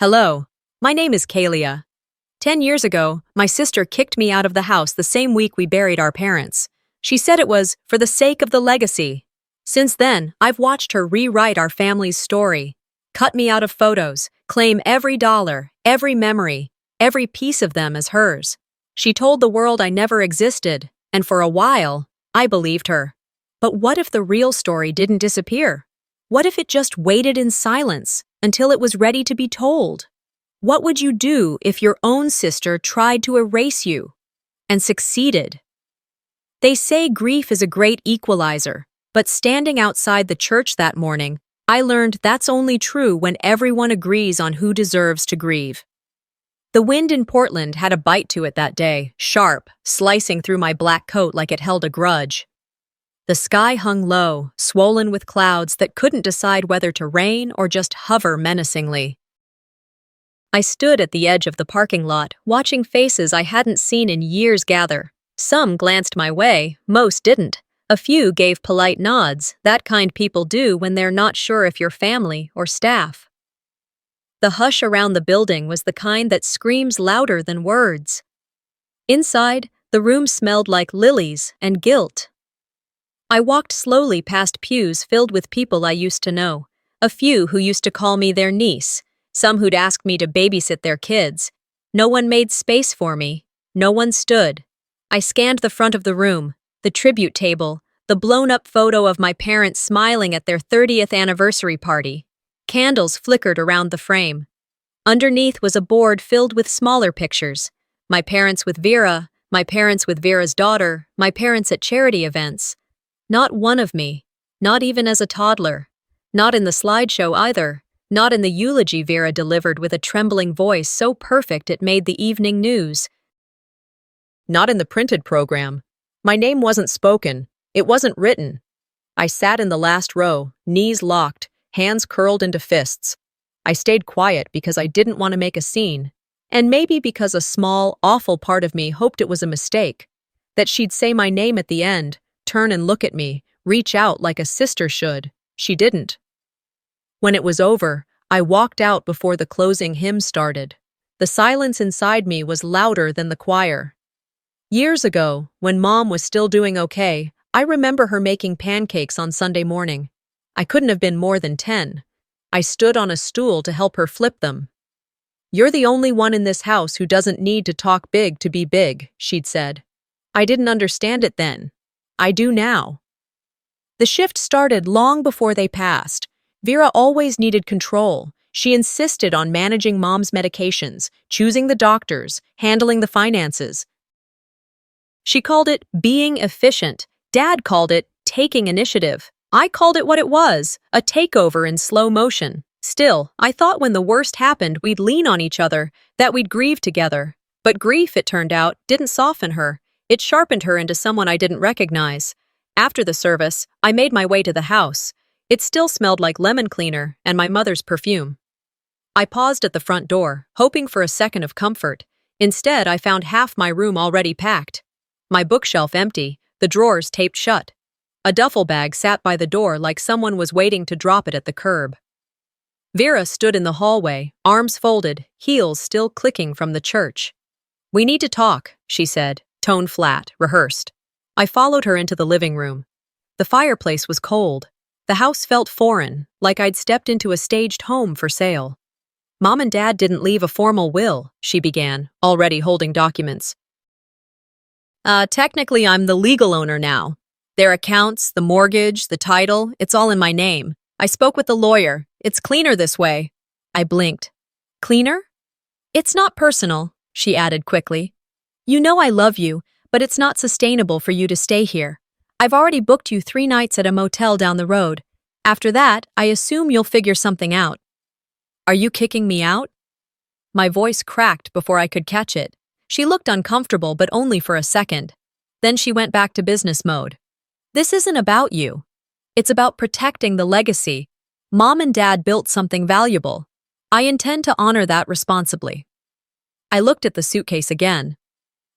Hello, my name is Kalia. 10 years ago, my sister kicked me out of the house the same week we buried our parents. She said it was for the sake of the legacy. Since then, I've watched her rewrite our family's story, cut me out of photos, claim every dollar, every memory, every piece of them as hers. She told the world I never existed, and for a while, I believed her. But what if the real story didn't disappear? What if it just waited in silence until it was ready to be told? What would you do if your own sister tried to erase you and succeeded? They say grief is a great equalizer, but standing outside the church that morning, I learned that's only true when everyone agrees on who deserves to grieve. The wind in Portland had a bite to it that day, sharp, slicing through my black coat like it held a grudge. The sky hung low, swollen with clouds that couldn't decide whether to rain or just hover menacingly. I stood at the edge of the parking lot, watching faces I hadn't seen in years gather. Some glanced my way, most didn't. A few gave polite nods, that kind people do when they're not sure if you're family or staff. The hush around the building was the kind that screams louder than words. Inside, the room smelled like lilies and guilt. I walked slowly past pews filled with people I used to know, a few who used to call me their niece, some who'd ask me to babysit their kids. No one made space for me. No one stood. I scanned the front of the room, the tribute table, the blown-up photo of my parents smiling at their 30th anniversary party. Candles flickered around the frame. Underneath was a board filled with smaller pictures. My parents with Vera, my parents with Vera's daughter, my parents at charity events. Not one of me, not even as a toddler. Not in the slideshow either, not in the eulogy Vera delivered with a trembling voice so perfect it made the evening news. Not in the printed program. My name wasn't spoken, it wasn't written. I sat in the last row, knees locked, hands curled into fists. I stayed quiet because I didn't want to make a scene, and maybe because a small, awful part of me hoped it was a mistake, that she'd say my name at the end, turn and look at me, reach out like a sister should. She didn't. When it was over, I walked out before the closing hymn started. The silence inside me was louder than the choir. Years ago, when Mom was still doing okay, I remember her making pancakes on Sunday morning. I couldn't have been more than 10. I stood on a stool to help her flip them. "You're the only one in this house who doesn't need to talk big to be big," she'd said. I didn't understand it then. I do now. The shift started long before they passed. Vera always needed control. She insisted on managing Mom's medications, choosing the doctors, handling the finances. She called it being efficient. Dad called it taking initiative. I called it what it was, a takeover in slow motion. Still, I thought when the worst happened we'd lean on each other, that we'd grieve together. But grief, it turned out, didn't soften her. It sharpened her into someone I didn't recognize. After the service, I made my way to the house. It still smelled like lemon cleaner and my mother's perfume. I paused at the front door, hoping for a second of comfort. Instead, I found half my room already packed. My bookshelf empty, the drawers taped shut. A duffel bag sat by the door like someone was waiting to drop it at the curb. Vera stood in the hallway, arms folded, heels still clicking from the church. "We need to talk," she said, tone flat, rehearsed. I followed her into the living room. The fireplace was cold. The house felt foreign, like I'd stepped into a staged home for sale. "Mom and Dad didn't leave a formal will," she began, already holding documents. Technically I'm the legal owner now. Their accounts, the mortgage, the title, it's all in my name. I spoke with the lawyer. It's cleaner this way." I blinked. "Cleaner?" "It's not personal," she added quickly. "You know I love you, but it's not sustainable for you to stay here. I've already booked you 3 nights at a motel down the road. After that, I assume you'll figure something out." "Are you kicking me out?" My voice cracked before I could catch it. She looked uncomfortable, but only for a second. Then she went back to business mode. "This isn't about you. It's about protecting the legacy. Mom and Dad built something valuable. I intend to honor that responsibly." I looked at the suitcase again.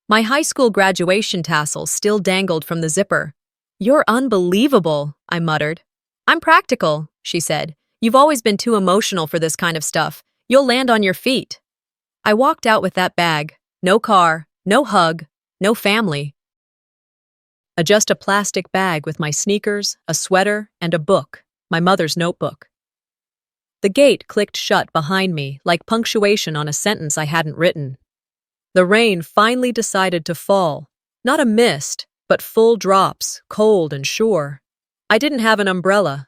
My high school graduation tassel still dangled from the zipper. "You're unbelievable," I muttered. "I'm practical," she said. "You've always been too emotional for this kind of stuff. You'll land on your feet. I walked out with that bag. No car, no hug, no family. Just a plastic bag with my sneakers, a sweater, and a book, my mother's notebook. The gate clicked shut behind me like punctuation on a sentence I hadn't written. The rain finally decided to fall. Not a mist, but full drops, cold and sure. I didn't have an umbrella.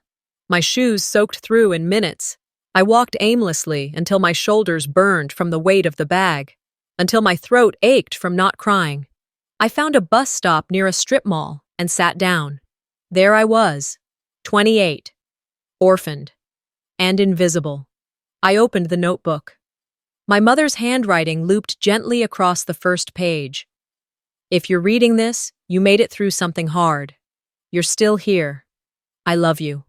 My shoes soaked through in minutes. I walked aimlessly until my shoulders burned from the weight of the bag, until my throat ached from not crying. I found a bus stop near a strip mall and sat down. There I was, 28, orphaned, and invisible. I opened the notebook. My mother's handwriting looped gently across the first page. If you're reading this, you made it through something hard. You're still here. I love you.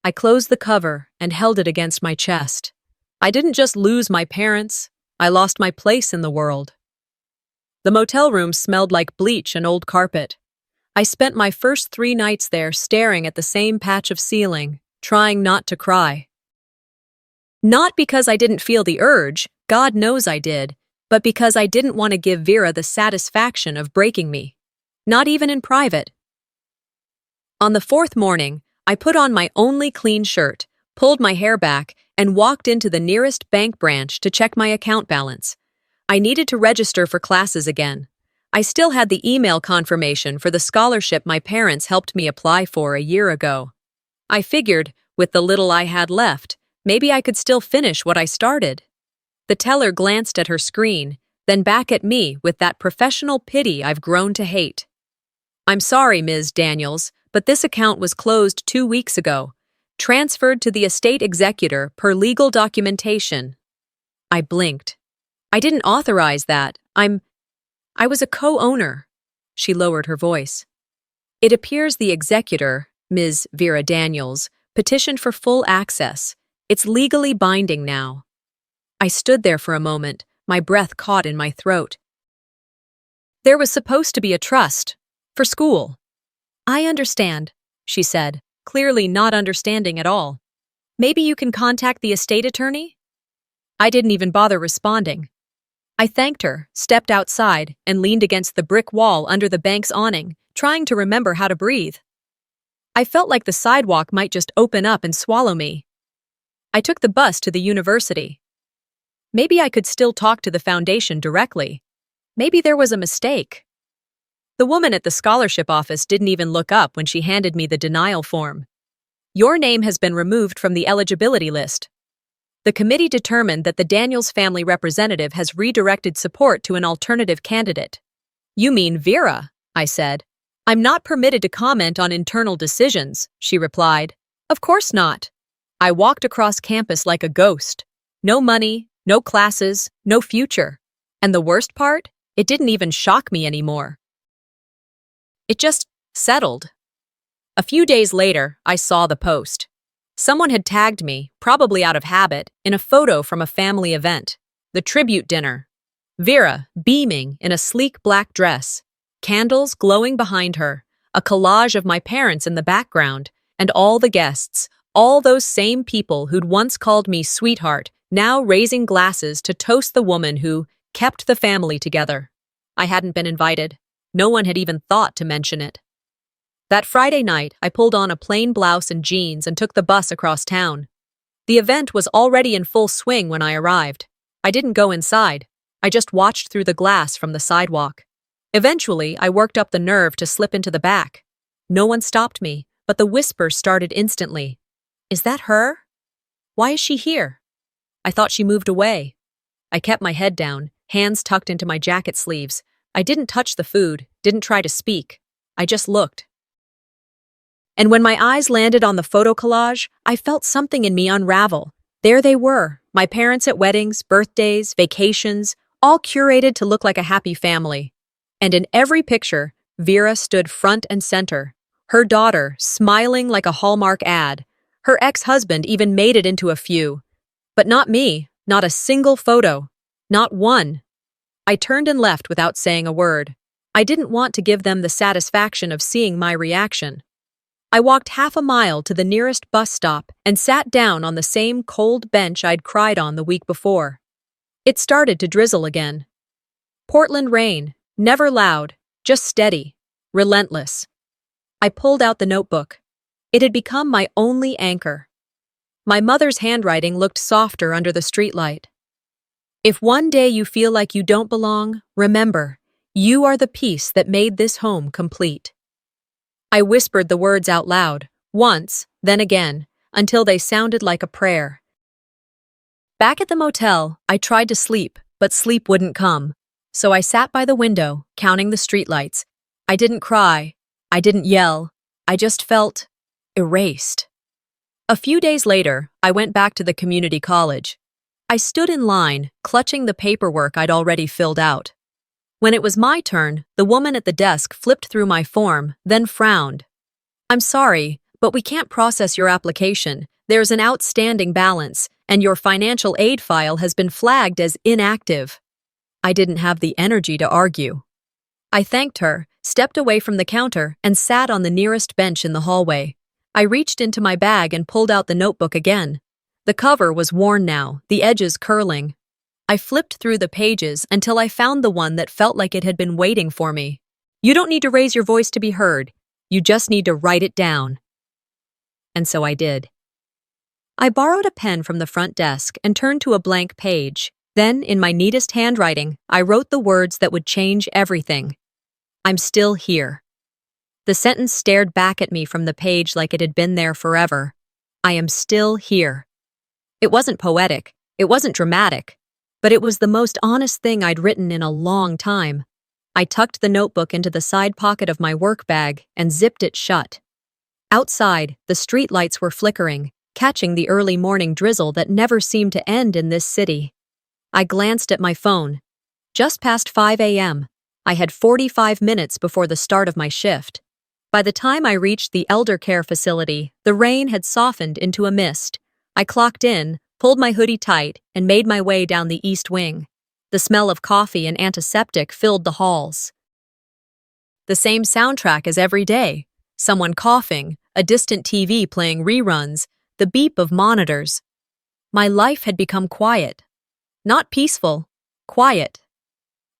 I closed the cover and held it against my chest. I didn't just lose my parents, I lost my place in the world. The motel room smelled like bleach and old carpet. I spent my first 3 nights there staring at the same patch of ceiling, trying not to cry. Not because I didn't feel the urge, God knows I did, but because I didn't want to give Vera the satisfaction of breaking me. Not even in private. On the 4th morning, I put on my only clean shirt, pulled my hair back, and walked into the nearest bank branch to check my account balance. I needed to register for classes again. I still had the email confirmation for the scholarship my parents helped me apply for a year ago. I figured, with the little I had left, maybe I could still finish what I started. The teller glanced at her screen, then back at me with that professional pity I've grown to hate. I'm sorry, Ms. Daniels, but this account was closed 2 weeks ago, transferred to the estate executor per legal documentation. I blinked. I didn't authorize that. I was a co-owner. She lowered her voice. It appears the executor, Ms. Vera Daniels, petitioned for full access. It's legally binding now. I stood there for a moment, my breath caught in my throat. There was supposed to be a trust. For school. I understand, she said, clearly not understanding at all. Maybe you can contact the estate attorney? I didn't even bother responding. I thanked her, stepped outside, and leaned against the brick wall under the bank's awning, trying to remember how to breathe. I felt like the sidewalk might just open up and swallow me. I took the bus to the university. Maybe I could still talk to the foundation directly. Maybe there was a mistake. The woman at the scholarship office didn't even look up when she handed me the denial form. Your name has been removed from the eligibility list. The committee determined that the Daniels family representative has redirected support to an alternative candidate. You mean Vera, I said. I'm not permitted to comment on internal decisions, she replied. Of course not. I walked across campus like a ghost. No money, no classes, no future. And the worst part? It didn't even shock me anymore. It just settled. A few days later, I saw the post. Someone had tagged me, probably out of habit, in a photo from a family event, the tribute dinner. Vera, beaming in a sleek black dress, candles glowing behind her, a collage of my parents in the background, and all the guests, all those same people who'd once called me sweetheart, now raising glasses to toast the woman who kept the family together. I hadn't been invited. No one had even thought to mention it. That Friday night, I pulled on a plain blouse and jeans and took the bus across town. The event was already in full swing when I arrived. I didn't go inside. I just watched through the glass from the sidewalk. Eventually, I worked up the nerve to slip into the back. No one stopped me, but the whispers started instantly. Is that her? Why is she here? I thought she moved away. I kept my head down, hands tucked into my jacket sleeves. I didn't touch the food, didn't try to speak. I just looked. And when my eyes landed on the photo collage, I felt something in me unravel. There they were, my parents at weddings, birthdays, vacations, all curated to look like a happy family. And in every picture, Vera stood front and center, her daughter smiling like a Hallmark ad. Her ex-husband even made it into a few. But not me, not a single photo, not one. I turned and left without saying a word. I didn't want to give them the satisfaction of seeing my reaction. I walked half a mile to the nearest bus stop and sat down on the same cold bench I'd cried on the week before. It started to drizzle again. Portland rain, never loud, just steady, relentless. I pulled out the notebook. It had become my only anchor. My mother's handwriting looked softer under the streetlight. If one day you feel like you don't belong, remember, you are the piece that made this home complete. I whispered the words out loud, once, then again, until they sounded like a prayer. Back at the motel, I tried to sleep, but sleep wouldn't come. So I sat by the window, counting the streetlights. I didn't cry. I didn't yell. I just felt erased. A few days later, I went back to the community college. I stood in line, clutching the paperwork I'd already filled out. When it was my turn, the woman at the desk flipped through my form, then frowned. "I'm sorry, but we can't process your application. There's an outstanding balance, and your financial aid file has been flagged as inactive." I didn't have the energy to argue. I thanked her, stepped away from the counter, and sat on the nearest bench in the hallway. I reached into my bag and pulled out the notebook again. The cover was worn now, the edges curling. I flipped through the pages until I found the one that felt like it had been waiting for me. "You don't need to raise your voice to be heard. You just need to write it down." And so I did. I borrowed a pen from the front desk and turned to a blank page. Then, in my neatest handwriting, I wrote the words that would change everything. "I'm still here." The sentence stared back at me from the page like it had been there forever. I am still here. It wasn't poetic, it wasn't dramatic, but it was the most honest thing I'd written in a long time. I tucked the notebook into the side pocket of my work bag and zipped it shut. Outside, the street lights were flickering, catching the early morning drizzle that never seemed to end in this city. I glanced at my phone. Just past 5 a.m. I had 45 minutes before the start of my shift. By the time I reached the elder care facility, the rain had softened into a mist. I clocked in, pulled my hoodie tight, and made my way down the east wing. The smell of coffee and antiseptic filled the halls. The same soundtrack as every day. Someone coughing, a distant TV playing reruns, the beep of monitors. My life had become quiet. Not peaceful, quiet.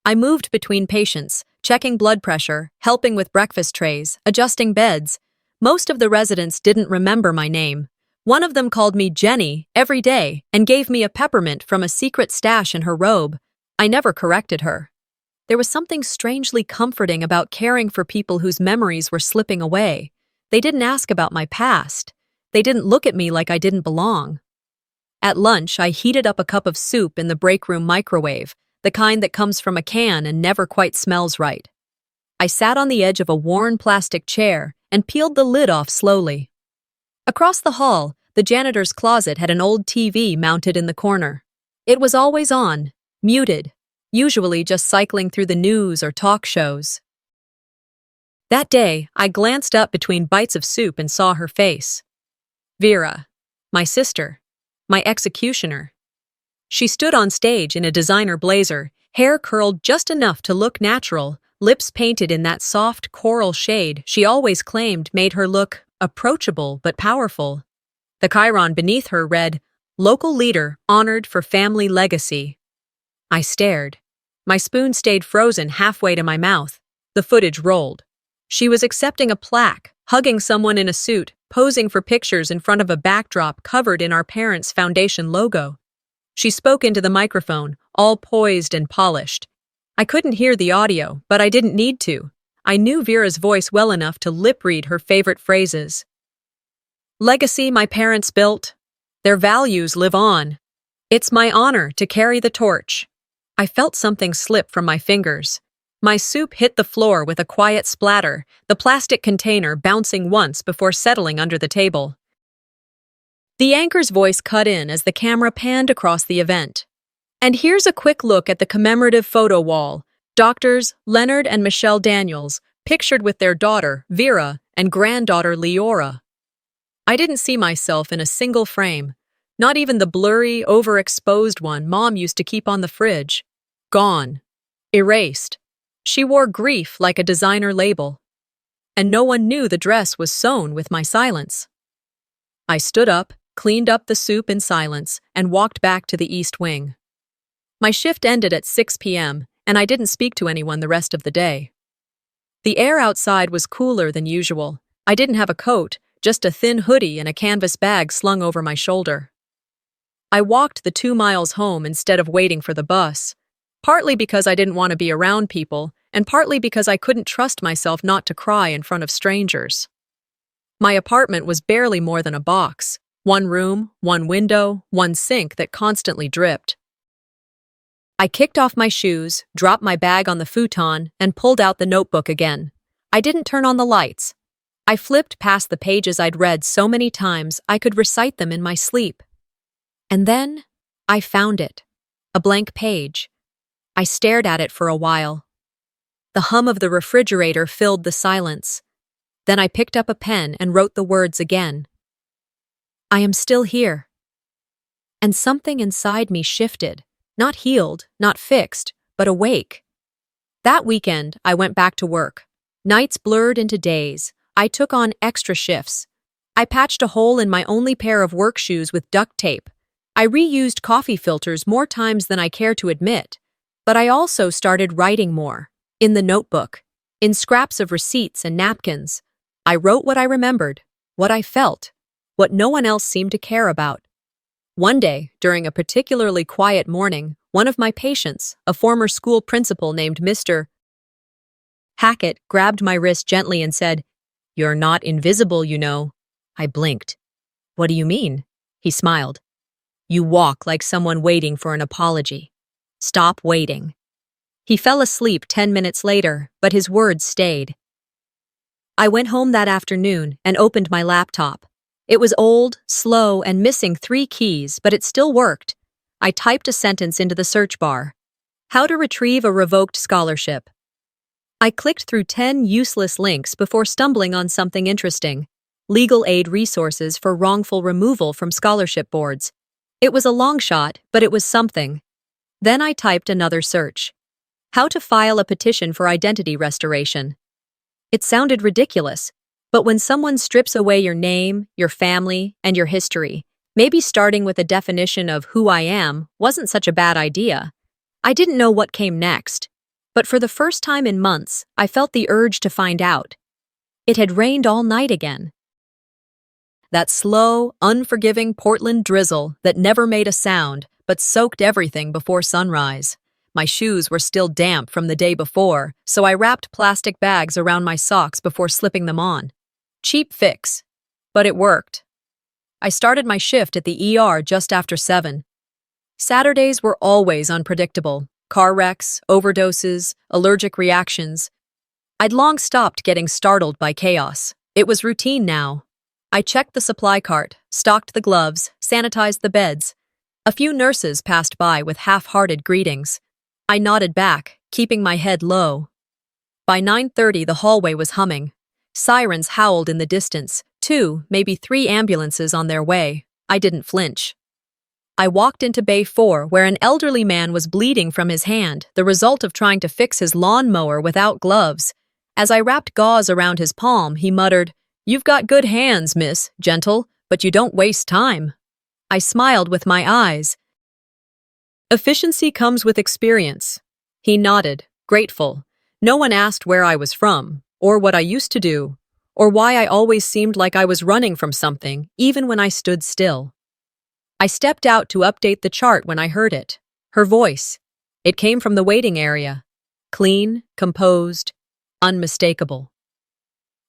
I moved between patients, checking blood pressure, helping with breakfast trays, adjusting beds. Most of the residents didn't remember my name. One of them called me Jenny every day and gave me a peppermint from a secret stash in her robe. I never corrected her. There was something strangely comforting about caring for people whose memories were slipping away. They didn't ask about my past. They didn't look at me like I didn't belong. At lunch, I heated up a cup of soup in the break room microwave, the kind that comes from a can and never quite smells right. I sat on the edge of a worn plastic chair and peeled the lid off slowly. Across the hall, the janitor's closet had an old TV mounted in the corner. It was always on, muted, usually just cycling through the news or talk shows. That day, I glanced up between bites of soup and saw her face. Vera, my sister, my executioner. She stood on stage in a designer blazer, hair curled just enough to look natural, lips painted in that soft coral shade she always claimed made her look approachable but powerful. The chyron beneath her read, "Local leader honored for family legacy." I stared. My spoon stayed frozen halfway to my mouth. The footage rolled. She was accepting a plaque, hugging someone in a suit, posing for pictures in front of a backdrop covered in our parents' foundation logo. She spoke into the microphone, all poised and polished. I couldn't hear the audio, but I didn't need to. I knew Vera's voice well enough to lip-read her favorite phrases. "Legacy my parents built. Their values live on. It's my honor to carry the torch." I felt something slip from my fingers. My soup hit the floor with a quiet splatter, the plastic container bouncing once before settling under the table. The anchor's voice cut in as the camera panned across the event. "And here's a quick look at the commemorative photo wall. Doctors Leonard and Michelle Daniels, pictured with their daughter, Vera, and granddaughter, Leora." I didn't see myself in a single frame, not even the blurry, overexposed one Mom used to keep on the fridge. Gone. Erased. She wore grief like a designer label. and no one knew the dress was sewn with my silence. I stood up, cleaned up the soup in silence, and walked back to the East Wing. My shift ended at 6 p.m., and I didn't speak to anyone the rest of the day. The air outside was cooler than usual. I didn't have a coat, just a thin hoodie and a canvas bag slung over my shoulder. I walked the 2 miles home instead of waiting for the bus, partly because I didn't want to be around people, and partly because I couldn't trust myself not to cry in front of strangers. My apartment was barely more than a box. One room, one window, one sink that constantly dripped. I kicked off my shoes, dropped my bag on the futon, and pulled out the notebook again. I didn't turn on the lights. I flipped past the pages I'd read so many times I could recite them in my sleep. And then I found it. A blank page. I stared at it for a while. The hum of the refrigerator filled the silence. Then I picked up a pen and wrote the words again. I am still here. And something inside me shifted. Not healed, not fixed, but awake. That weekend, I went back to work. Nights blurred into days. I took on extra shifts. I patched a hole in my only pair of work shoes with duct tape. I reused coffee filters more times than I care to admit. But I also started writing more. In the notebook. In scraps of receipts and napkins. I wrote what I remembered, what I felt, what no one else seemed to care about. One day, during a particularly quiet morning, one of my patients, a former school principal named Mr. Hackett, grabbed my wrist gently and said, "You're not invisible, you know." I blinked. "What do you mean?" He smiled. "You walk like someone waiting for an apology. Stop waiting." He fell asleep 10 minutes later, but his words stayed. I went home that afternoon and opened my laptop. It was old, slow, and missing 3 keys, but it still worked. I typed a sentence into the search bar. How to retrieve a revoked scholarship. I clicked through 10 useless links before stumbling on something interesting. Legal aid resources for wrongful removal from scholarship boards. It was a long shot, but it was something. Then I typed another search. How to file a petition for identity restoration. It sounded ridiculous. But when someone strips away your name, your family, and your history, maybe starting with a definition of who I am wasn't such a bad idea. I didn't know what came next. But for the first time in months, I felt the urge to find out. It had rained all night again. That slow, unforgiving Portland drizzle that never made a sound but soaked everything before sunrise. My shoes were still damp from the day before, so I wrapped plastic bags around my socks before slipping them on. Cheap fix, but it worked. I started my shift at the ER just after 7. Saturdays were always unpredictable. Car wrecks, overdoses, allergic reactions. I'd long stopped getting startled by chaos. It was routine now. I checked the supply cart, stocked the gloves, sanitized the beds. A few nurses passed by with half-hearted greetings. I nodded back, keeping my head low. By 9:30, the hallway was humming. Sirens howled in the distance, 2, maybe 3 ambulances on their way. I didn't flinch. I walked into Bay 4, where an elderly man was bleeding from his hand, the result of trying to fix his lawnmower without gloves. As I wrapped gauze around his palm, he muttered, "You've got good hands, miss, gentle, but you don't waste time." I smiled with my eyes. "Efficiency comes with experience." He nodded, grateful. No one asked where I was from, or what I used to do, or why I always seemed like I was running from something, even when I stood still. I stepped out to update the chart when I heard it. Her voice. It came from the waiting area. Clean, composed, unmistakable.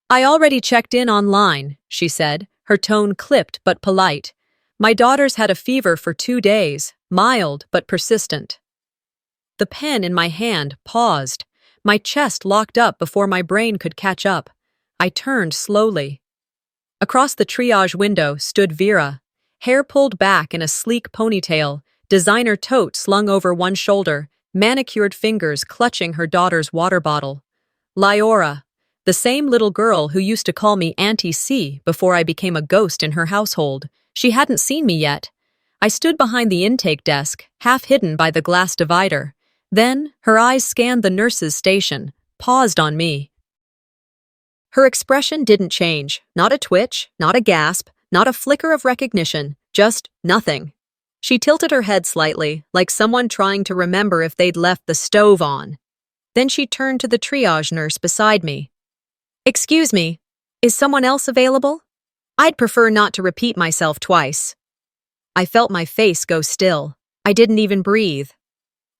"I already checked in online," she said, her tone clipped but polite. "My daughter's had a fever for 2 days, mild but persistent." The pen in my hand paused. My chest locked up before my brain could catch up. I turned slowly. Across the triage window stood Vera, hair pulled back in a sleek ponytail, designer tote slung over one shoulder, manicured fingers clutching her daughter's water bottle. Lyora, the same little girl who used to call me Auntie C before I became a ghost in her household. She hadn't seen me yet. I stood behind the intake desk, half hidden by the glass divider. Then, her eyes scanned the nurse's station, paused on me. Her expression didn't change, not a twitch, not a gasp, not a flicker of recognition, just nothing. She tilted her head slightly, like someone trying to remember if they'd left the stove on. Then she turned to the triage nurse beside me. "Excuse me, is someone else available? I'd prefer not to repeat myself twice." I felt my face go still. I didn't even breathe.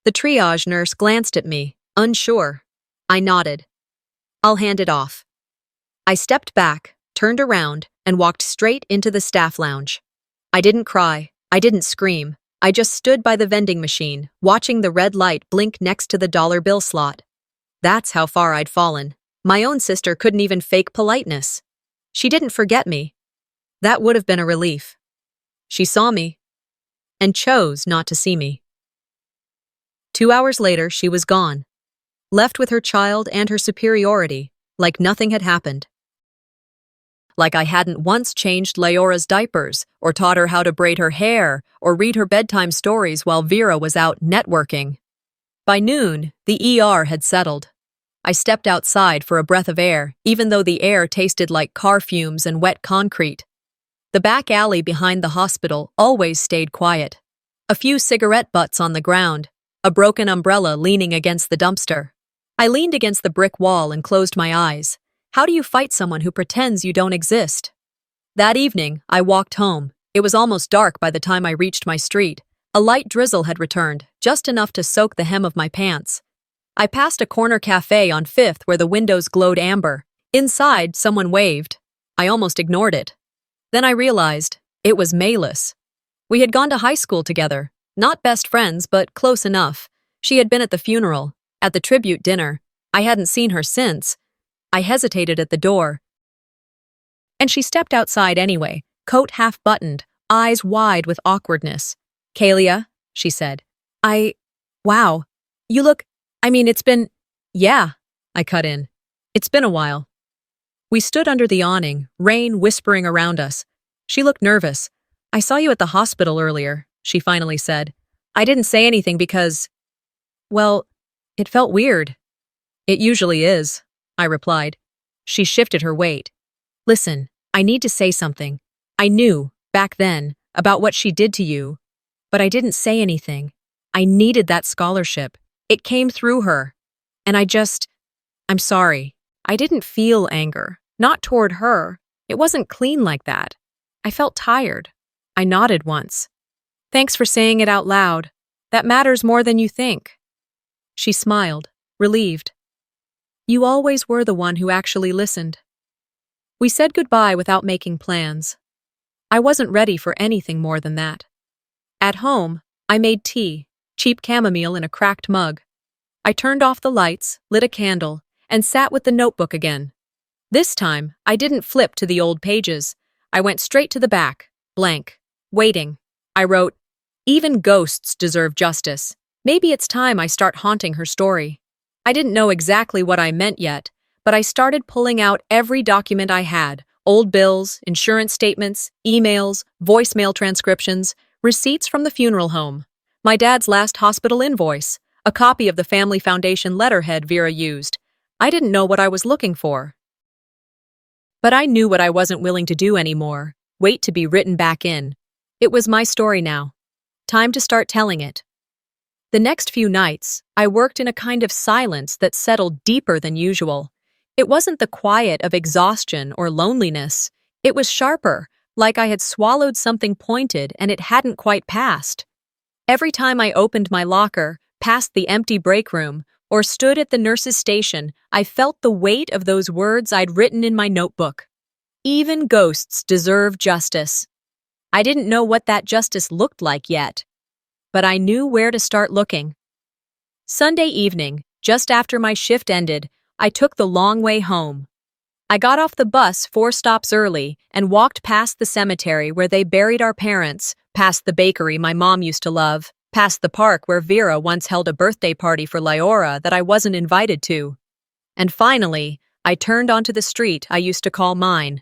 The triage nurse glanced at me, unsure. I nodded. "I'll hand it off." I stepped back, turned around, and walked straight into the staff lounge. I didn't cry. I didn't scream. I just stood by the vending machine, watching the red light blink next to the dollar bill slot. That's how far I'd fallen. My own sister couldn't even fake politeness. She didn't forget me. That would have been a relief. She saw me, and chose not to see me. 2 hours later, she was gone, left with her child and her superiority, like nothing had happened. Like I hadn't once changed Leora's diapers, or taught her how to braid her hair, or read her bedtime stories while Vera was out networking. By noon, the ER had settled. I stepped outside for a breath of air, even though the air tasted like car fumes and wet concrete. The back alley behind the hospital always stayed quiet. A few cigarette butts on the ground, a broken umbrella leaning against the dumpster. I leaned against the brick wall and closed my eyes. How do you fight someone who pretends you don't exist? That evening, I walked home. It was almost dark by the time I reached my street. A light drizzle had returned, just enough to soak the hem of my pants. I passed a corner cafe on 5th where the windows glowed amber. Inside, someone waved. I almost ignored it. Then I realized it was Mayless. We had gone to high school together. Not best friends, but close enough. She had been at the funeral, at the tribute dinner. I hadn't seen her since. I hesitated at the door. And she stepped outside anyway, coat half buttoned, eyes wide with awkwardness. "Kalia," she said. Wow. You look, it's been, yeah, I cut in. It's been a while. We stood under the awning, rain whispering around us. She looked nervous. "I saw you at the hospital earlier," she finally said. "I didn't say anything because, well, it felt weird." "It usually is," I replied. She shifted her weight. "Listen, I need to say something. I knew, back then, about what she did to you, but I didn't say anything. I needed that scholarship. It came through her. And I'm sorry. I didn't feel anger. Not toward her. It wasn't clean like that. I felt tired." I nodded once. "Thanks for saying it out loud. That matters more than you think." She smiled, relieved. "You always were the one who actually listened." We said goodbye without making plans. I wasn't ready for anything more than that. At home, I made tea, cheap chamomile in a cracked mug. I turned off the lights, lit a candle, and sat with the notebook again. This time, I didn't flip to the old pages. I went straight to the back, blank, waiting. I wrote, "Even ghosts deserve justice. Maybe it's time I start haunting her story." I didn't know exactly what I meant yet, but I started pulling out every document I had: old bills, insurance statements, emails, voicemail transcriptions, receipts from the funeral home, my dad's last hospital invoice, a copy of the Family Foundation letterhead Vera used. I didn't know what I was looking for. But I knew what I wasn't willing to do anymore: wait to be written back in. It was my story now. Time to start telling it. The next few nights, I worked in a kind of silence that settled deeper than usual. It wasn't the quiet of exhaustion or loneliness. It was sharper, like I had swallowed something pointed and it hadn't quite passed. Every time I opened my locker, passed the empty break room, or stood at the nurse's station, I felt the weight of those words I'd written in my notebook. Even ghosts deserve justice. I didn't know what that justice looked like yet, but I knew where to start looking. Sunday evening, just after my shift ended, I took the long way home. I got off the bus 4 stops early and walked past the cemetery where they buried our parents, past the bakery my mom used to love, past the park where Vera once held a birthday party for Leora that I wasn't invited to. And finally, I turned onto the street I used to call mine.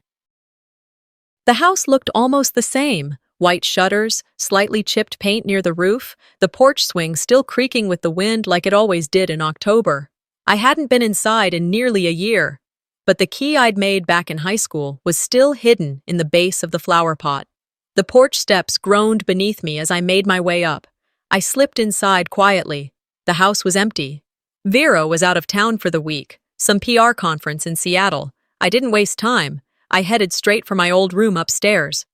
The house looked almost the same: white shutters, slightly chipped paint near the roof, the porch swing still creaking with the wind like it always did in October. I hadn't been inside in nearly a year. but the key I'd made back in high school was still hidden in the base of the flower pot. The porch steps groaned beneath me as I made my way up. I slipped inside quietly. The house was empty. Vera was out of town for the week, some PR conference in Seattle. I didn't waste time. I headed straight for my old room upstairs.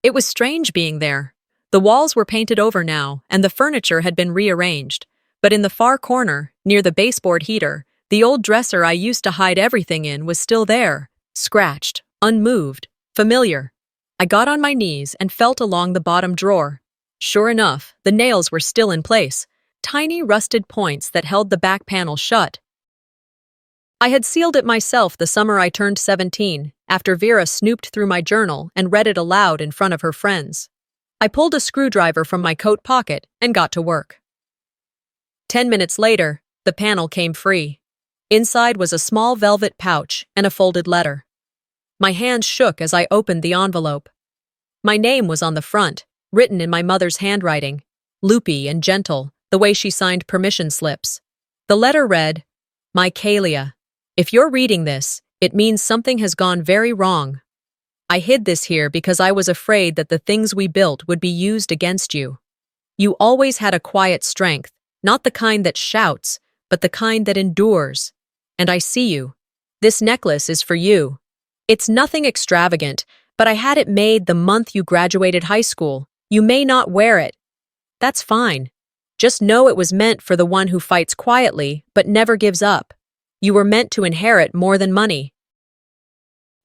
It was strange being there. The walls were painted over now, and the furniture had been rearranged. But in the far corner, near the baseboard heater, the old dresser I used to hide everything in was still there, scratched, unmoved, familiar. I got on my knees and felt along the bottom drawer. Sure enough, the nails were still in place, tiny rusted points that held the back panel shut. I had sealed it myself the summer I turned 17, after Vera snooped through my journal and read it aloud in front of her friends. I pulled a screwdriver from my coat pocket and got to work. 10 minutes later, the panel came free. Inside was a small velvet pouch and a folded letter. My hands shook as I opened the envelope. My name was on the front, written in my mother's handwriting, loopy and gentle, the way she signed permission slips. The letter read, "My Kalia, if you're reading this, it means something has gone very wrong. I hid this here because I was afraid that the things we built would be used against you. You always had a quiet strength, not the kind that shouts, but the kind that endures. And I see you. This necklace is for you. It's nothing extravagant, but I had it made the month you graduated high school. You may not wear it. That's fine. Just know it was meant for the one who fights quietly but never gives up. You were meant to inherit more than money.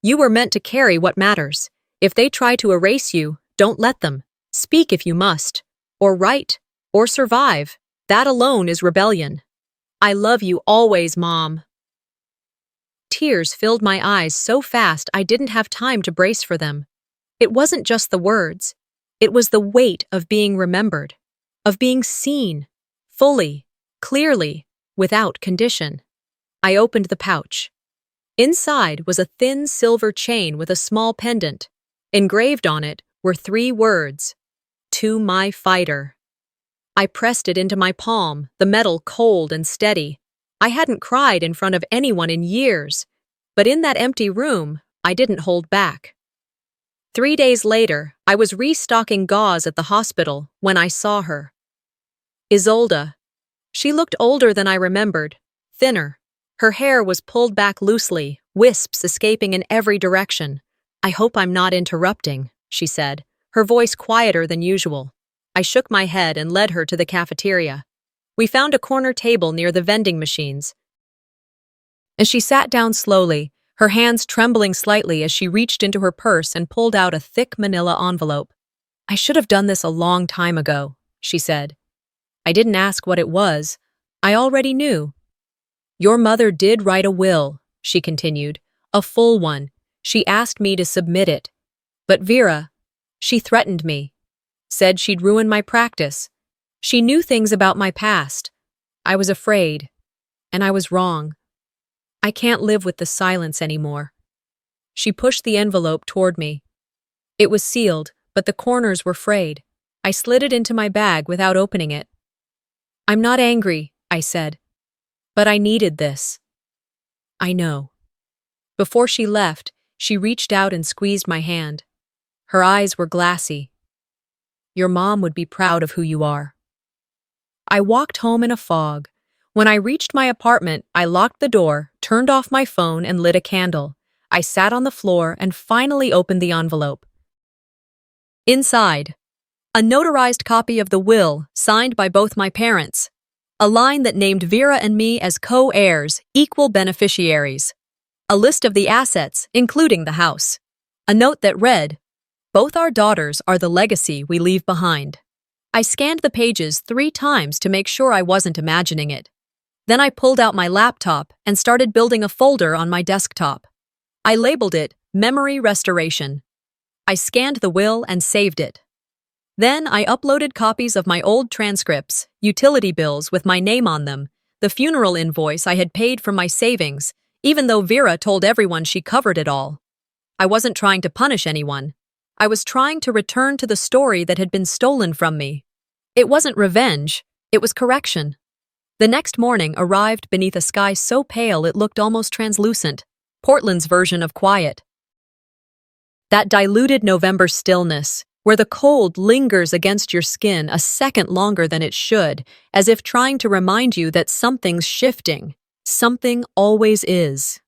You were meant to carry what matters. If they try to erase you, don't let them. Speak if you must. Or write. Or survive. That alone is rebellion. I love you always, Mom." Tears filled my eyes so fast I didn't have time to brace for them. It wasn't just the words. It was the weight of being remembered, of being seen, fully, clearly, without condition. I opened the pouch. Inside was a thin silver chain with a small pendant. Engraved on it were 3 words, "To my fighter." I pressed it into my palm, the metal cold and steady. I hadn't cried in front of anyone in years, but in that empty room, I didn't hold back. 3 days later, I was restocking gauze at the hospital when I saw her. Isolde. She looked older than I remembered, thinner. Her hair was pulled back loosely, wisps escaping in every direction. "I hope I'm not interrupting," she said, her voice quieter than usual. I shook my head and led her to the cafeteria. We found a corner table near the vending machines. As she sat down slowly, her hands trembling slightly as she reached into her purse and pulled out a thick manila envelope. "I should have done this a long time ago," she said. I didn't ask what it was. I already knew. "Your mother did write a will," she continued, "a full one. She asked me to submit it. But Vera, she threatened me. Said she'd ruin my practice. She knew things about my past. I was afraid. And I was wrong. I can't live with the silence anymore." She pushed the envelope toward me. It was sealed, but the corners were frayed. I slid it into my bag without opening it. "I'm not angry," I said. "But I needed this." "I know." Before she left, she reached out and squeezed my hand. Her eyes were glassy. "Your mom would be proud of who you are." I walked home in a fog. When I reached my apartment, I locked the door, turned off my phone, and lit a candle. I sat on the floor and finally opened the envelope. Inside, a notarized copy of the will, signed by both my parents. A line that named Vera and me as co-heirs, equal beneficiaries. A list of the assets, including the house. A note that read, "Both our daughters are the legacy we leave behind." I scanned the pages 3 times to make sure I wasn't imagining it. Then I pulled out my laptop and started building a folder on my desktop. I labeled it Memory Restoration. I scanned the will and saved it. Then I uploaded copies of my old transcripts, utility bills with my name on them, the funeral invoice I had paid from my savings, even though Vera told everyone she covered it all. I wasn't trying to punish anyone. I was trying to return to the story that had been stolen from me. It wasn't revenge, it was correction. The next morning arrived beneath a sky so pale it looked almost translucent. Portland's version of quiet. That diluted November stillness, where the cold lingers against your skin a second longer than it should, as if trying to remind you that something's shifting. Something always is.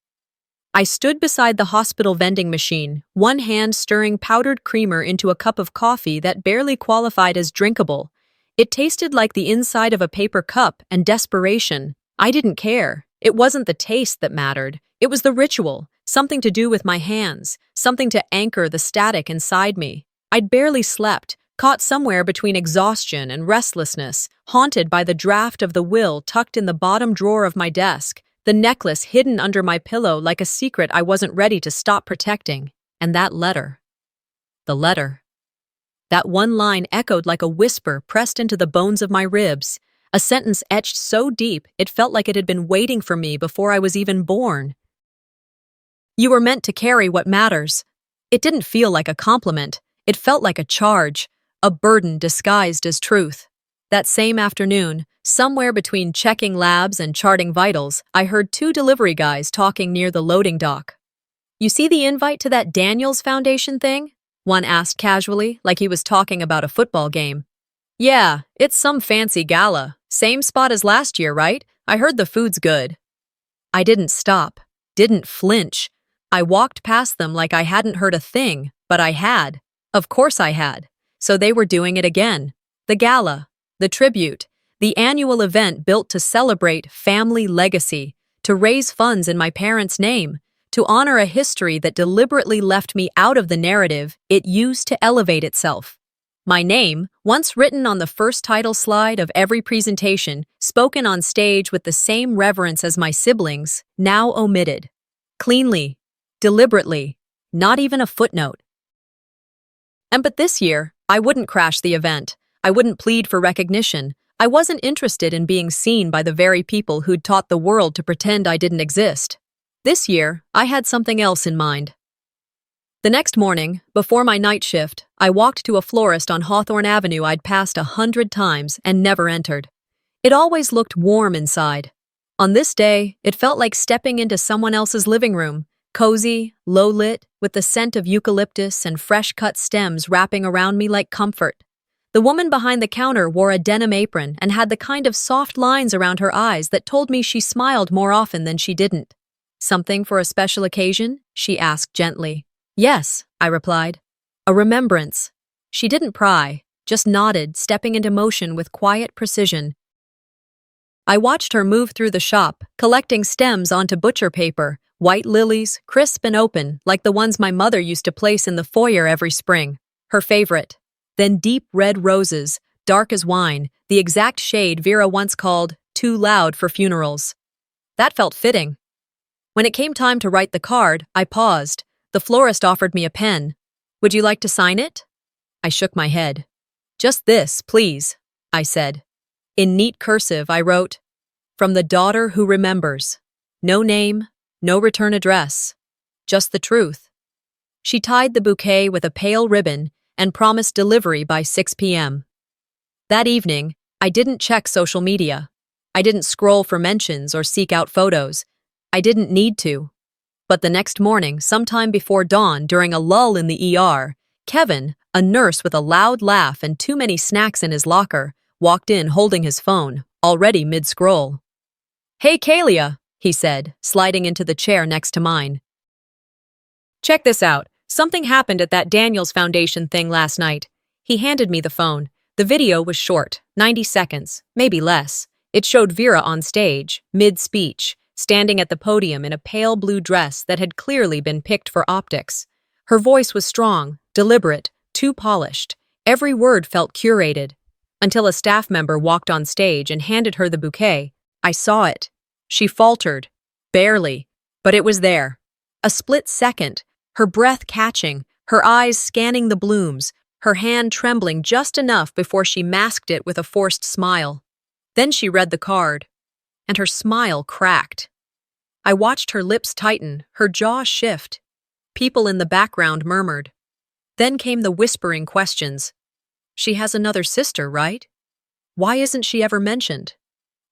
I stood beside the hospital vending machine, one hand stirring powdered creamer into a cup of coffee that barely qualified as drinkable. It tasted like the inside of a paper cup and desperation. I didn't care. It wasn't the taste that mattered. It was the ritual, something to do with my hands, something to anchor the static inside me. I'd barely slept, caught somewhere between exhaustion and restlessness, haunted by the draft of the will tucked in the bottom drawer of my desk, the necklace hidden under my pillow like a secret I wasn't ready to stop protecting. And that letter. The letter. That one line echoed like a whisper pressed into the bones of my ribs, a sentence etched so deep it felt like it had been waiting for me before I was even born. You were meant to carry what matters. It didn't feel like a compliment. It felt like a charge, a burden disguised as truth. That same afternoon, somewhere between checking labs and charting vitals, I heard two delivery guys talking near the loading dock. "You see the invite to that Daniels Foundation thing?" one asked casually, like he was talking about a football game. "Yeah, it's some fancy gala. Same spot as last year, right? I heard the food's good." I didn't stop, didn't flinch. I walked past them like I hadn't heard a thing, but I had. Of course I had. So they were doing it again. The gala, the tribute, the annual event built to celebrate family legacy, to raise funds in my parents' name, to honor a history that deliberately left me out of the narrative it used to elevate itself. My name, once written on the first title slide of every presentation, spoken on stage with the same reverence as my siblings, now omitted. Cleanly, deliberately, not even a footnote. But this year, I wouldn't crash the event. I wouldn't plead for recognition. I wasn't interested in being seen by the very people who'd taught the world to pretend I didn't exist. This year, I had something else in mind. The next morning, before my night shift, I walked to a florist on Hawthorne Avenue I'd passed 100 times and never entered. It always looked warm inside. On this day, it felt like stepping into someone else's living room, cozy, low-lit, with the scent of eucalyptus and fresh-cut stems wrapping around me like comfort. The woman behind the counter wore a denim apron and had the kind of soft lines around her eyes that told me she smiled more often than she didn't. "Something for a special occasion?" she asked gently. "Yes," I replied. "A remembrance." She didn't pry, just nodded, stepping into motion with quiet precision. I watched her move through the shop, collecting stems onto butcher paper, white lilies, crisp and open, like the ones my mother used to place in the foyer every spring. Her favorite. Then deep red roses, dark as wine, the exact shade Vera once called too loud for funerals. That felt fitting. When it came time to write the card, I paused. The florist offered me a pen. "Would you like to sign it?" I shook my head. "Just this, please," I said. In neat cursive, I wrote, "From the daughter who remembers. No name, no return address. Just the truth." She tied the bouquet with a pale ribbon and promised delivery by 6 p.m. That evening, I didn't check social media. I didn't scroll for mentions or seek out photos. I didn't need to. But the next morning, sometime before dawn, during a lull in the ER, Kevin, a nurse with a loud laugh and too many snacks in his locker, walked in holding his phone, already mid-scroll. "Hey, Kalia," he said, sliding into the chair next to mine. "Check this out. Something happened at that Daniels Foundation thing last night." He handed me the phone. The video was short, 90 seconds, maybe less. It showed Vera on stage, mid-speech, standing at the podium in a pale blue dress that had clearly been picked for optics. Her voice was strong, deliberate, too polished. Every word felt curated. Until a staff member walked on stage and handed her the bouquet. I saw it. She faltered. Barely. But it was there. A split second, her breath catching, her eyes scanning the blooms, her hand trembling just enough before she masked it with a forced smile. Then she read the card. And her smile cracked. I watched her lips tighten, her jaw shift. People in the background murmured. Then came the whispering questions. "She has another sister, right? Why isn't she ever mentioned?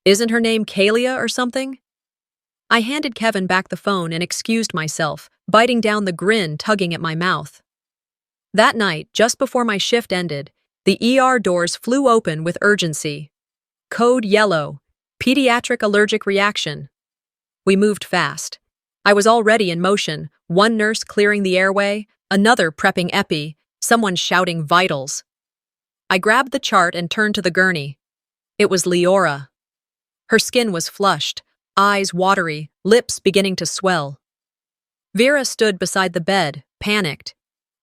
Isn't her name Kalia or something?" I handed Kevin back the phone and excused myself, biting down the grin tugging at my mouth. That night, just before my shift ended, the ER doors flew open with urgency. Code yellow. Pediatric allergic reaction. We moved fast. I was already in motion, one nurse clearing the airway, another prepping epi, someone shouting vitals. I grabbed the chart and turned to the gurney. It was Leora. Her skin was flushed, eyes watery, lips beginning to swell. Vera stood beside the bed, panicked.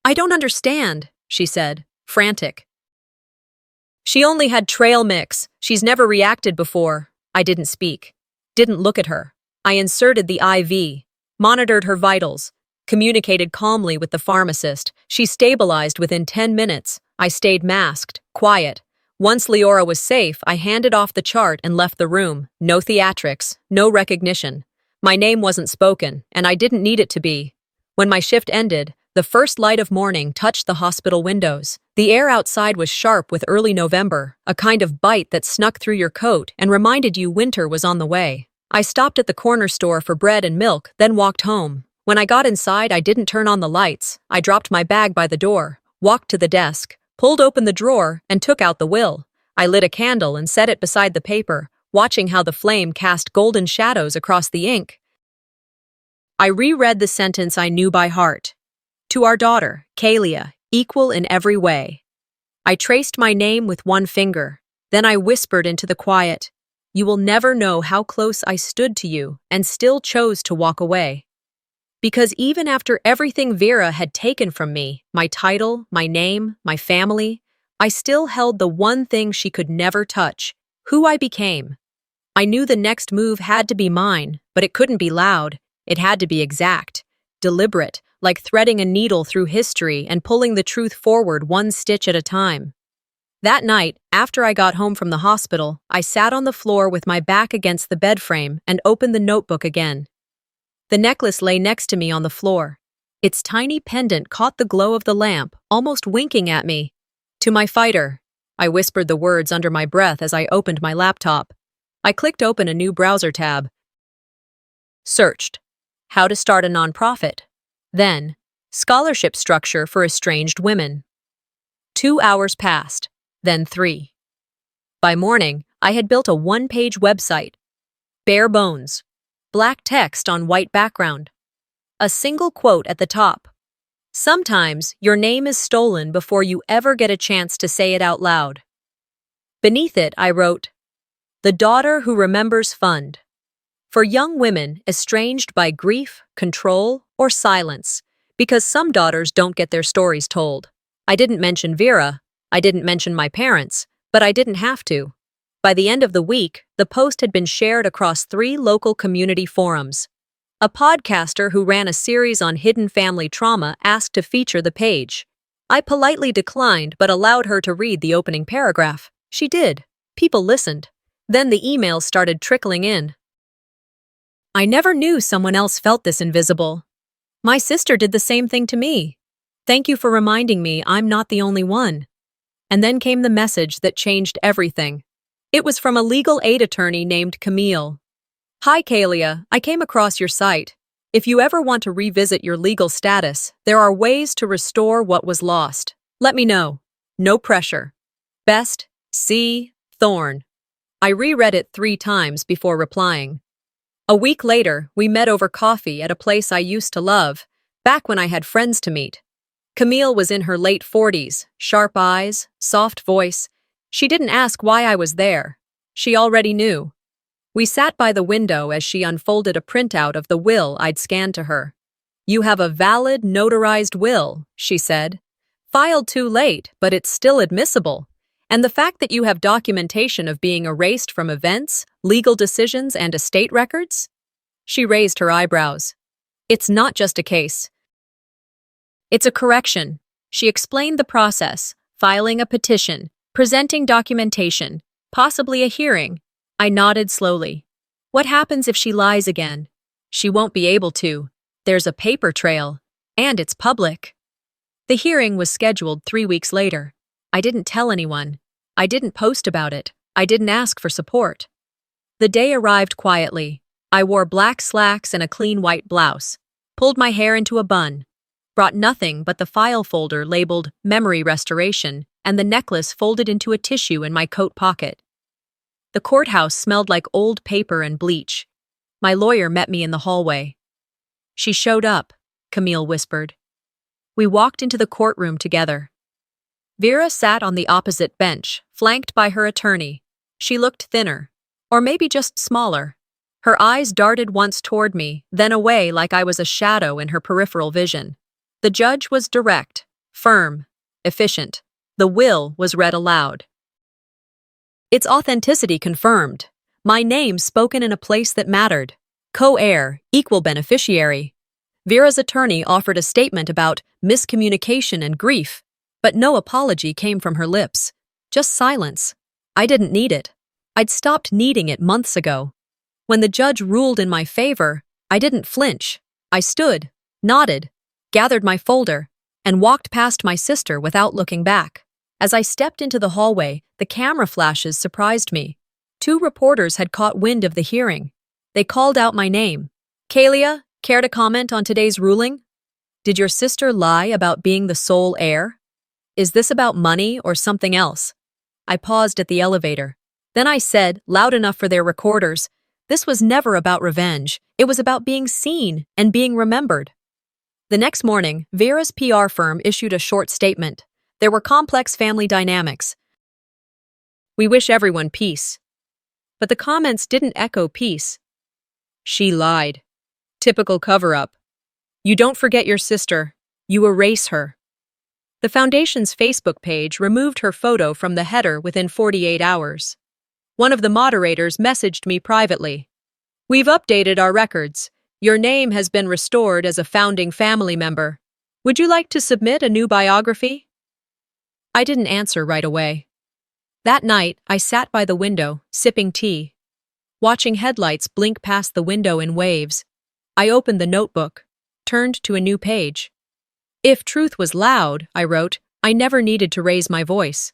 "I don't understand," she said, frantic. "She only had trail mix. She's never reacted before." I didn't speak. Didn't look at her. I inserted the IV, monitored her vitals, communicated calmly with the pharmacist. She stabilized within 10 minutes. I stayed masked, quiet. Once Leora was safe, I handed off the chart and left the room. No theatrics, no recognition. My name wasn't spoken, and I didn't need it to be. When my shift ended, the first light of morning touched the hospital windows. The air outside was sharp with early November, a kind of bite that snuck through your coat and reminded you winter was on the way. I stopped at the corner store for bread and milk, then walked home. When I got inside, I didn't turn on the lights. I dropped my bag by the door, walked to the desk, pulled open the drawer, and took out the will. I lit a candle and set it beside the paper, watching how the flame cast golden shadows across the ink. I reread the sentence I knew by heart. To our daughter, Kalia, equal in every way. I traced my name with one finger. Then I whispered into the quiet, "You will never know how close I stood to you," and still chose to walk away. Because even after everything Vera had taken from me, my title, my name, my family, I still held the one thing she could never touch, who I became. I knew the next move had to be mine, but it couldn't be loud. It had to be exact, deliberate, like threading a needle through history and pulling the truth forward one stitch at a time. That night, after I got home from the hospital, I sat on the floor with my back against the bed frame and opened the notebook again. The necklace lay next to me on the floor. Its tiny pendant caught the glow of the lamp, almost winking at me. "To my fighter," I whispered the words under my breath as I opened my laptop. I clicked open a new browser tab. Searched. How to start a nonprofit. Then, scholarship structure for estranged women. 2 hours passed, then 3. By morning, I had built a one-page website. Bare bones. Black text on white background. A single quote at the top. Sometimes your name is stolen before you ever get a chance to say it out loud. Beneath it, I wrote, "The Daughter Who Remembers Fund. For young women estranged by grief, control, or silence, because some daughters don't get their stories told." I didn't mention Vera, I didn't mention my parents, but I didn't have to. By the end of the week, the post had been shared across 3 local community forums. A podcaster who ran a series on hidden family trauma asked to feature the page. I politely declined but allowed her to read the opening paragraph. She did. People listened. Then the emails started trickling in. I never knew someone else felt this invisible. My sister did the same thing to me. Thank you for reminding me I'm not the only one. And then came the message that changed everything. It was from a legal aid attorney named Camille. "Hi, Kalia. I came across your site. If you ever want to revisit your legal status, there are ways to restore what was lost. Let me know. No pressure. Best, C. Thorne." I reread it 3 times before replying. A week later, we met over coffee at a place I used to love, back when I had friends to meet. Camille was in her late 40s, sharp eyes, soft voice. She didn't ask why I was there. She already knew. We sat by the window as she unfolded a printout of the will I'd scanned to her. "You have a valid, notarized will," she said. "Filed too late, but it's still admissible. And the fact that you have documentation of being erased from events, legal decisions, and estate records?" She raised her eyebrows. "It's not just a case. It's a correction." She explained the process, filing a petition, presenting documentation, possibly a hearing. I nodded slowly. "What happens if she lies again?" "She won't be able to. There's a paper trail, and it's public." The hearing was scheduled 3 weeks later. I didn't tell anyone. I didn't post about it. I didn't ask for support. The day arrived quietly. I wore black slacks and a clean white blouse, pulled my hair into a bun, brought nothing but the file folder labeled Memory Restoration and the necklace folded into a tissue in my coat pocket. The courthouse smelled like old paper and bleach. My lawyer met me in the hallway. "She showed up," Camille whispered. We walked into the courtroom together. Vera sat on the opposite bench, flanked by her attorney. She looked thinner, or maybe just smaller. Her eyes darted once toward me, then away like I was a shadow in her peripheral vision. The judge was direct, firm, efficient. The will was read aloud. Its authenticity confirmed. My name spoken in a place that mattered. Co-heir, equal beneficiary. Vera's attorney offered a statement about miscommunication and grief, but no apology came from her lips. Just silence. I didn't need it. I'd stopped needing it months ago. When the judge ruled in my favor, I didn't flinch. I stood, nodded, gathered my folder, and walked past my sister without looking back. As I stepped into the hallway, the camera flashes surprised me. 2 reporters had caught wind of the hearing. They called out my name. "Kalia, care to comment on today's ruling? Did your sister lie about being the sole heir? Is this about money or something else?" I paused at the elevator. Then I said, loud enough for their recorders, this was never about revenge. It was about being seen and being remembered. The next morning, Vera's PR firm issued a short statement. There were complex family dynamics. "We wish everyone peace." But the comments didn't echo peace. "She lied. Typical cover-up. You don't forget your sister. You erase her." The foundation's Facebook page removed her photo from the header within 48 hours. One of the moderators messaged me privately. "We've updated our records. Your name has been restored as a founding family member. Would you like to submit a new biography?" I didn't answer right away. That night, I sat by the window, sipping tea. Watching headlights blink past the window in waves, I opened the notebook, turned to a new page. "If truth was loud," I wrote, "I never needed to raise my voice."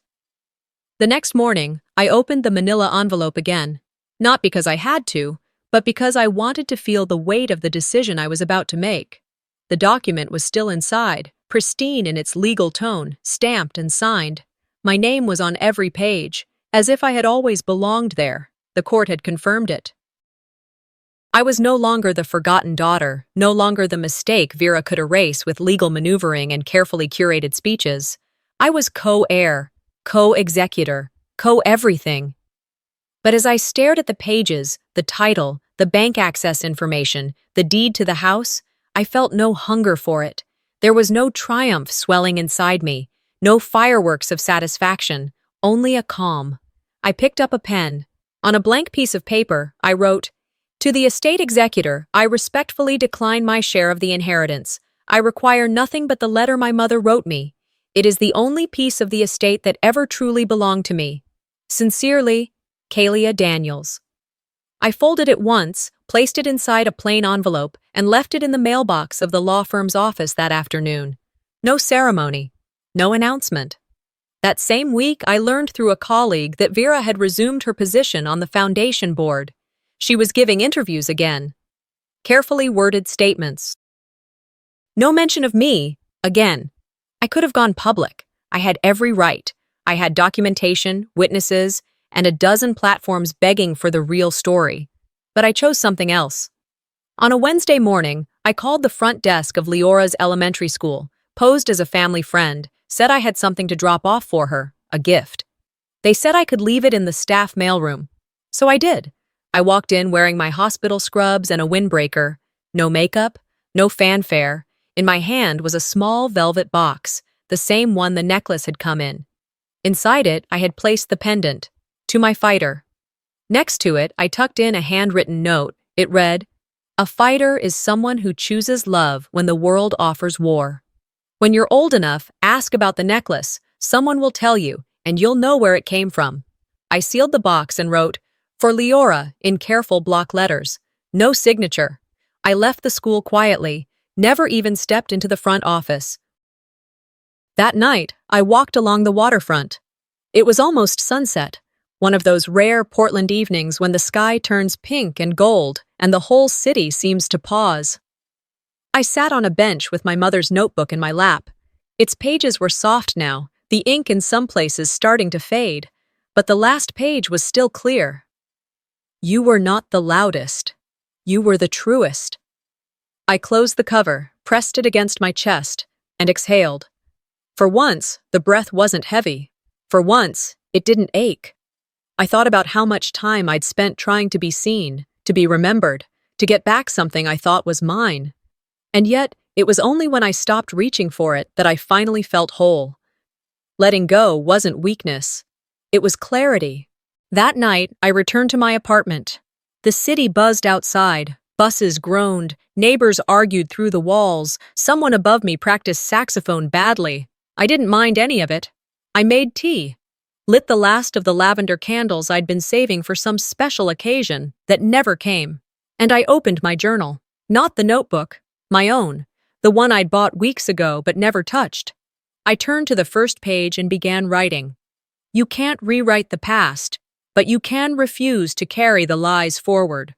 The next morning, I opened the manila envelope again, not because I had to, but because I wanted to feel the weight of the decision I was about to make. The document was still inside, pristine in its legal tone, stamped and signed. My name was on every page, as if I had always belonged there. The court had confirmed it. I was no longer the forgotten daughter, no longer the mistake Vera could erase with legal maneuvering and carefully curated speeches. I was co-heir, co-executor, co-everything. But as I stared at the pages, the title, the bank access information, the deed to the house, I felt no hunger for it. There was no triumph swelling inside me, no fireworks of satisfaction, only a calm. I picked up a pen. On a blank piece of paper, I wrote, "To the estate executor, I respectfully decline my share of the inheritance. I require nothing but the letter my mother wrote me. It is the only piece of the estate that ever truly belonged to me. Sincerely, Kalia Daniels." I folded it once, placed it inside a plain envelope, and left it in the mailbox of the law firm's office that afternoon. No ceremony, no announcement. That same week, I learned through a colleague that Vera had resumed her position on the foundation board. She was giving interviews again. Carefully worded statements. No mention of me, again. I could have gone public. I had every right. I had documentation, witnesses, and a dozen platforms begging for the real story. But I chose something else. On a Wednesday morning, I called the front desk of Leora's elementary school, posed as a family friend, said I had something to drop off for her, a gift. They said I could leave it in the staff mailroom. So I did. I walked in wearing my hospital scrubs and a windbreaker. No makeup, no fanfare. In my hand was a small velvet box, the same one the necklace had come in. Inside it, I had placed the pendant, "To my fighter." Next to it, I tucked in a handwritten note. It read, "A fighter is someone who chooses love when the world offers war. When you're old enough, ask about the necklace. Someone will tell you, and you'll know where it came from." I sealed the box and wrote, "For Leora," in careful block letters. No signature. I left the school quietly, never even stepped into the front office. That night, I walked along the waterfront. It was almost sunset. One of those rare Portland evenings when the sky turns pink and gold and the whole city seems to pause. I sat on a bench with my mother's notebook in my lap. Its pages were soft now, the ink in some places starting to fade, but the last page was still clear. You were not the loudest. You were the truest. I closed the cover, pressed it against my chest, and exhaled. For once, the breath wasn't heavy. For once, it didn't ache. I thought about how much time I'd spent trying to be seen, to be remembered, to get back something I thought was mine. And yet, it was only when I stopped reaching for it that I finally felt whole. Letting go wasn't weakness. It was clarity. That night, I returned to my apartment. The city buzzed outside. Buses groaned. Neighbors argued through the walls. Someone above me practiced saxophone badly. I didn't mind any of it. I made tea. Lit the last of the lavender candles I'd been saving for some special occasion that never came. And I opened my journal. Not the notebook. My own. The one I'd bought weeks ago but never touched. I turned to the first page and began writing. You can't rewrite the past, but you can refuse to carry the lies forward.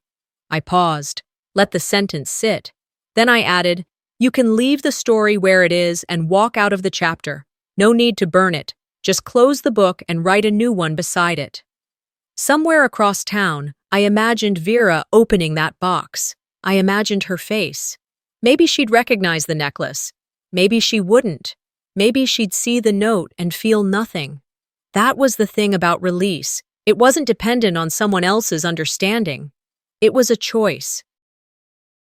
I paused, let the sentence sit. Then I added, you can leave the story where it is and walk out of the chapter. No need to burn it. Just close the book and write a new one beside it. Somewhere across town, I imagined Vera opening that box. I imagined her face. Maybe she'd recognize the necklace. Maybe she wouldn't. Maybe she'd see the note and feel nothing. That was the thing about release. It wasn't dependent on someone else's understanding. It was a choice.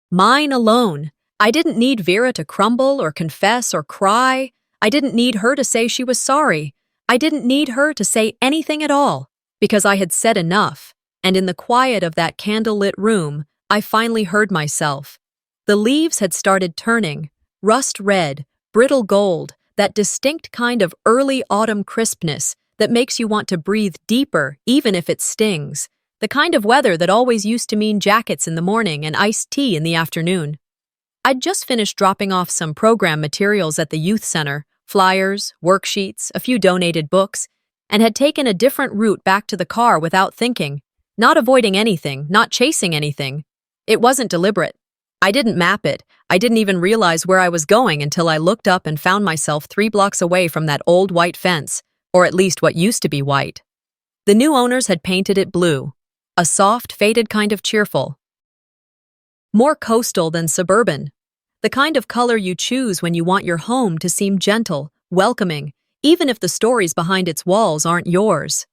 Mine alone. I didn't need Vera to crumble or confess or cry. I didn't need her to say she was sorry. I didn't need her to say anything at all, because I had said enough, and in the quiet of that candlelit room, I finally heard myself. The leaves had started turning, rust red, brittle gold, that distinct kind of early autumn crispness that makes you want to breathe deeper even if it stings, the kind of weather that always used to mean jackets in the morning and iced tea in the afternoon. I'd just finished dropping off some program materials at the youth center, flyers, worksheets, a few donated books, and had taken a different route back to the car without thinking, not avoiding anything, not chasing anything. It wasn't deliberate. I didn't map it. I didn't even realize where I was going until I looked up and found myself 3 blocks away from that old white fence, or at least what used to be white. The new owners had painted it blue, a soft, faded kind of cheerful. More coastal than suburban. The kind of color you choose when you want your home to seem gentle, welcoming, even if the stories behind its walls aren't yours.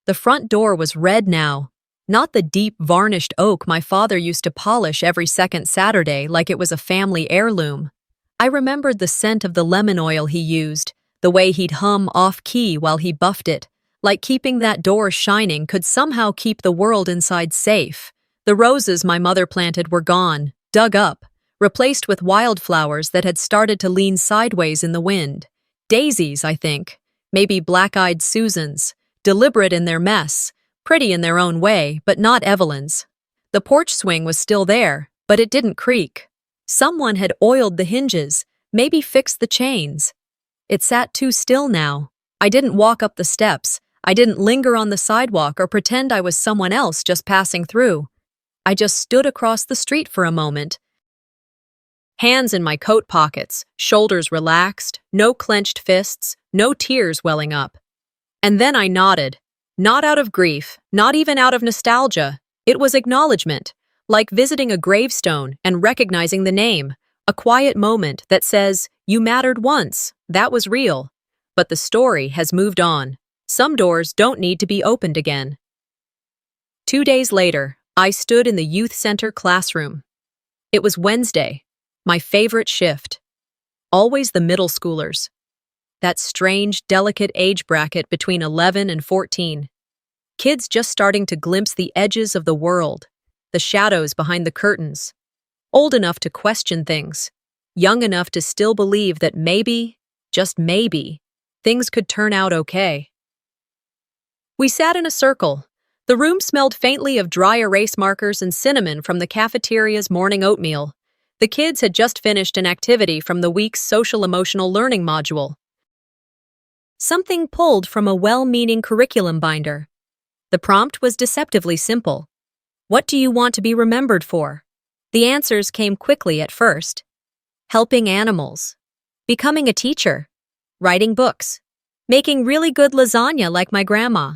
The front door was red now, not the deep, varnished oak my father used to polish every second Saturday like it was a family heirloom. I remembered the scent of the lemon oil he used, the way he'd hum off-key while he buffed it, like keeping that door shining could somehow keep the world inside safe. The roses my mother planted were gone, dug up, replaced with wildflowers that had started to lean sideways in the wind. Daisies, I think, maybe black-eyed Susans, deliberate in their mess, pretty in their own way, but not Evelyn's. The porch swing was still there, but it didn't creak. Someone had oiled the hinges, maybe fixed the chains. It sat too still now. I didn't walk up the steps. I didn't linger on the sidewalk or pretend I was someone else just passing through. I just stood across the street for a moment, hands in my coat pockets, shoulders relaxed, no clenched fists, no tears welling up. And then I nodded. Not out of grief, not even out of nostalgia. It was acknowledgement, like visiting a gravestone and recognizing the name, a quiet moment that says, you mattered once, that was real. But the story has moved on. Some doors don't need to be opened again. 2 days later, I stood in the youth center classroom. It was Wednesday, my favorite shift. Always the middle schoolers. That strange, delicate age bracket between 11 and 14. Kids just starting to glimpse the edges of the world, the shadows behind the curtains. Old enough to question things, young enough to still believe that maybe, just maybe, things could turn out okay. We sat in a circle. The room smelled faintly of dry erase markers and cinnamon from the cafeteria's morning oatmeal. The kids had just finished an activity from the week's social-emotional learning module. Something pulled from a well-meaning curriculum binder. The prompt was deceptively simple. What do you want to be remembered for? The answers came quickly at first. Helping animals. Becoming a teacher. Writing books. Making really good lasagna like my grandma.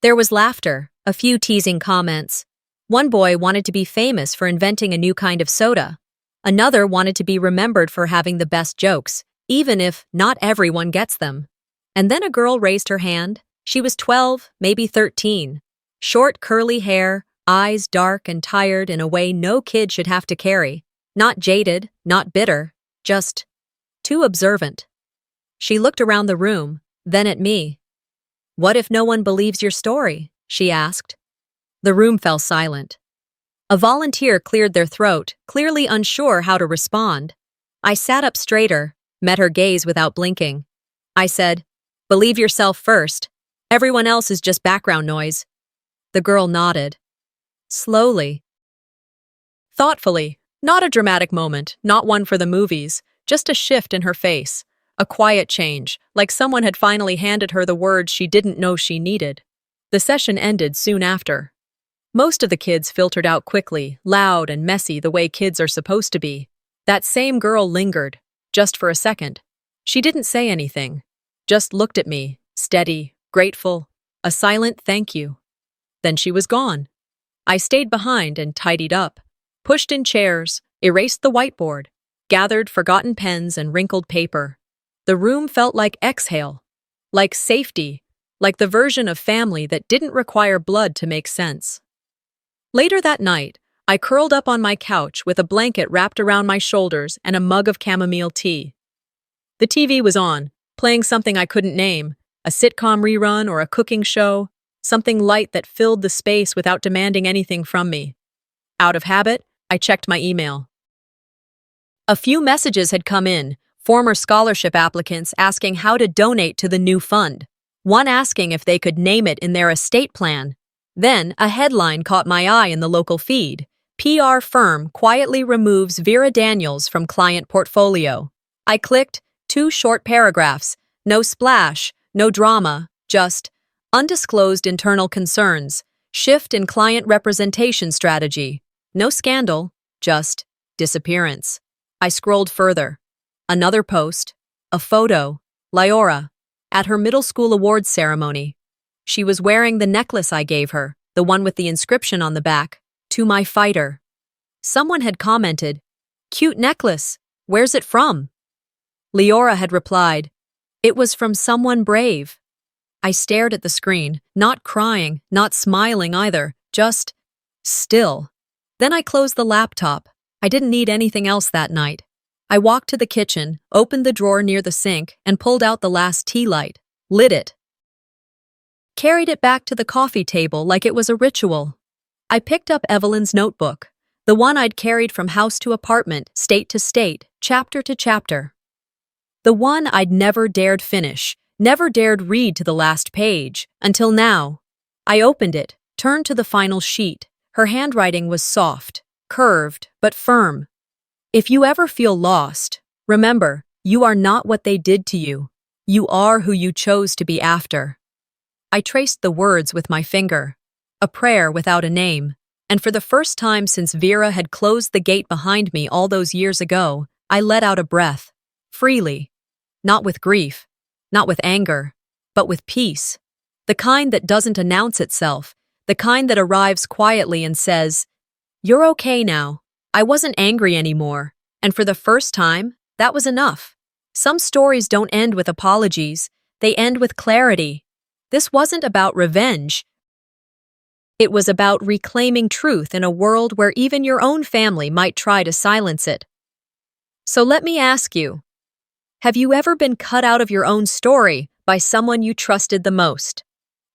There was laughter, a few teasing comments. One boy wanted to be famous for inventing a new kind of soda. Another wanted to be remembered for having the best jokes, even if not everyone gets them. And then a girl raised her hand. She was 12, maybe 13. Short, curly hair, eyes dark and tired in a way no kid should have to carry. Not jaded, not bitter, just too observant. She looked around the room, then at me. What if no one believes your story? She asked. The room fell silent. A volunteer cleared their throat, clearly unsure how to respond. I sat up straighter, met her gaze without blinking. I said, "Believe yourself first. Everyone else is just background noise." The girl nodded. Slowly. Thoughtfully. Not a dramatic moment, not one for the movies, just a shift in her face. A quiet change, like someone had finally handed her the words she didn't know she needed. The session ended soon after. Most of the kids filtered out quickly, loud and messy the way kids are supposed to be. That same girl lingered, just for a second. She didn't say anything, just looked at me, steady, grateful, a silent thank you. Then she was gone. I stayed behind and tidied up, pushed in chairs, erased the whiteboard, gathered forgotten pens and wrinkled paper. The room felt like exhale, like safety, like the version of family that didn't require blood to make sense. Later that night, I curled up on my couch with a blanket wrapped around my shoulders and a mug of chamomile tea. The TV was on, playing something I couldn't name, a sitcom rerun or a cooking show, something light that filled the space without demanding anything from me. Out of habit, I checked my email. A few messages had come in, former scholarship applicants asking how to donate to the new fund, one asking if they could name it in their estate plan. Then, a headline caught my eye in the local feed. PR firm quietly removes Vera Daniels from client portfolio. I clicked, 2 short paragraphs, no splash, no drama, just undisclosed internal concerns, shift in client representation strategy. No scandal, just disappearance. I scrolled further. Another post, a photo, Lyora, at her middle school awards ceremony. She was wearing the necklace I gave her, the one with the inscription on the back, "To my fighter." Someone had commented, "Cute necklace, where's it from?" Lyora had replied, "It was from someone brave." I stared at the screen, not crying, not smiling either, just still. Then I closed the laptop. I didn't need anything else that night. I walked to the kitchen, opened the drawer near the sink, and pulled out the last tea light, lit it. Carried it back to the coffee table like it was a ritual. I picked up Evelyn's notebook, the one I'd carried from house to apartment, state to state, chapter to chapter. The one I'd never dared finish, never dared read to the last page, until now. I opened it, turned to the final sheet. Her handwriting was soft, curved, but firm. If you ever feel lost, remember, you are not what they did to you. You are who you chose to be after. I traced the words with my finger, a prayer without a name, and for the first time since Vera had closed the gate behind me all those years ago, I let out a breath, freely, not with grief, not with anger, but with peace, the kind that doesn't announce itself, the kind that arrives quietly and says, "You're okay now. I wasn't angry anymore," and for the first time, that was enough. Some stories don't end with apologies, they end with clarity. This wasn't about revenge. It was about reclaiming truth in a world where even your own family might try to silence it. So let me ask you, have you ever been cut out of your own story by someone you trusted the most?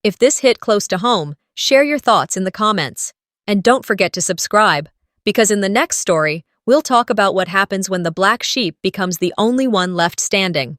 If this hit close to home, share your thoughts in the comments. And don't forget to subscribe, because in the next story, we'll talk about what happens when the black sheep becomes the only one left standing.